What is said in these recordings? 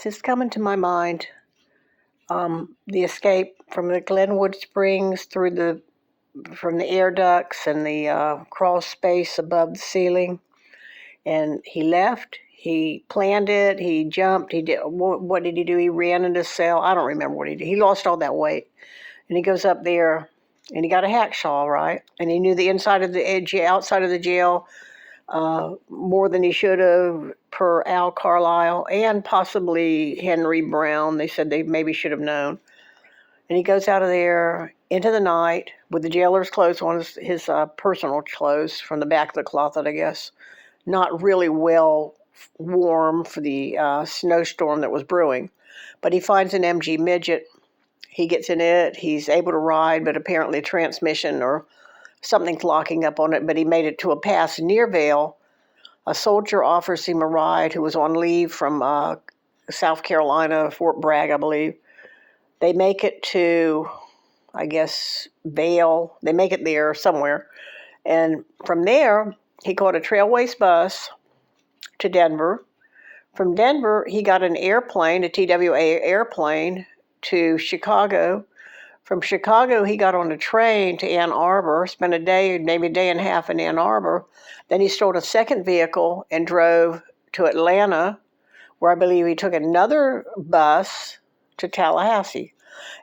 It's just coming to my mind. The escape from the Glenwood Springs from the air ducts and the crawl space above the ceiling. And he left. He planned it. He jumped. He did. What did he do? He ran into a cell. I don't remember what he did. He lost all that weight. And he goes up there, and he got a hacksaw, right? And he knew the inside of the edge, outside of the jail, more than he should have, per Al Carlisle and possibly Henry Brown. They said they maybe should have known. And he goes out of there into the night with the jailer's clothes on, his personal clothes from the back of the closet, I guess. Not really well warm for the snowstorm that was brewing. But he finds an MG midget. He gets in it. He's able to ride, but apparently a transmission or something's locking up on it. But he made it to a pass near Vale. A soldier offers him a ride who was on leave from South Carolina, Fort Bragg, I believe. They make it to, I guess, Vale. They make it there somewhere. And from there, he caught a Trailways bus to Denver. From Denver, he got an airplane, a TWA airplane, to Chicago. From Chicago, he got on a train to Ann Arbor, spent a day, maybe a day and a half in Ann Arbor. Then he stole a second vehicle and drove to Atlanta, where I believe he took another bus to Tallahassee.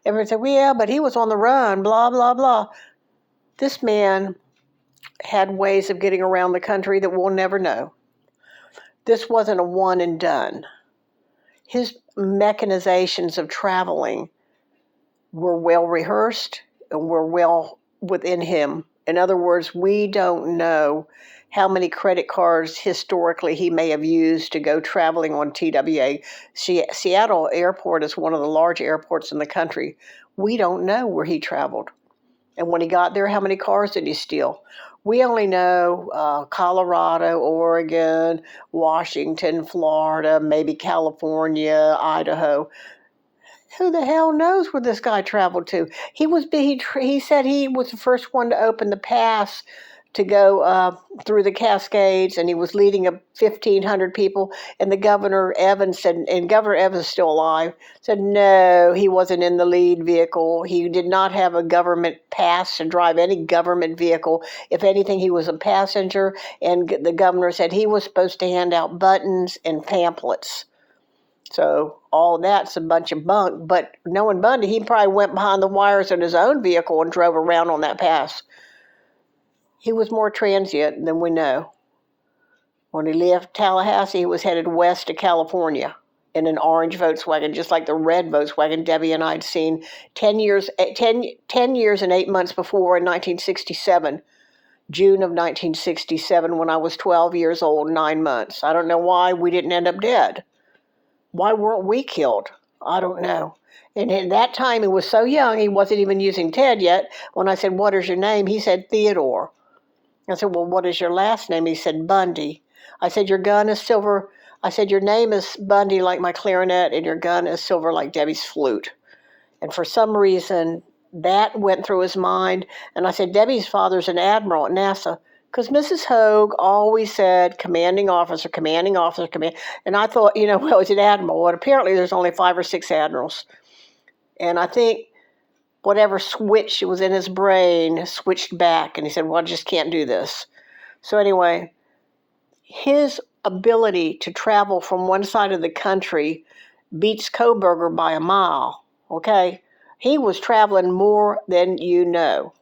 Everyone said, well, yeah, but he was on the run, blah, blah, blah. This man had ways of getting around the country that we'll never know. This wasn't a one and done. His mechanizations of traveling were well rehearsed and were well within him. In other words, we don't know how many credit cards historically he may have used to go traveling on TWA. Seattle Airport is one of the large airports in the country. We don't know where he traveled. And when he got there, how many cars did he steal? We only know Colorado, Oregon, Washington, Florida, maybe California, Idaho. Who the hell knows where this guy traveled to? He said he was the first one to open the pass to go through the Cascades, and he was leading 1,500 people. And the Governor Evans said, and Governor Evans is still alive, said no, he wasn't in the lead vehicle. He did not have a government pass to drive any government vehicle. If anything, he was a passenger. And the governor said he was supposed to hand out buttons and pamphlets. So all that's a bunch of bunk. But knowing Bundy, he probably went behind the wires in his own vehicle and drove around on that pass. He was more transient than we know. When he left Tallahassee, he was headed west to California in an orange Volkswagen, just like the red Volkswagen Debbie and I had seen 10 years and 8 months before in 1967, June of 1967, when I was 12 years old, 9 months. I don't know why we didn't end up dead. Why weren't we killed? I don't know. And at that time, he was so young, he wasn't even using Ted yet. When I said, what is your name? He said, Theodore. I said, well, what is your last name? He said, Bundy. I said, your gun is silver. I said, your name is Bundy like my clarinet, and your gun is silver like Debbie's flute. And for some reason, that went through his mind. And I said, Debbie's father's an admiral at NASA. Because Mrs. Hogue always said, commanding officer. And I thought, well, it's an admiral. But apparently there's only 5 or 6 admirals. And I think whatever switch was in his brain switched back. And he said, well, I just can't do this. So anyway, his ability to travel from one side of the country beats Koberger by a mile, okay? He was traveling more than you know.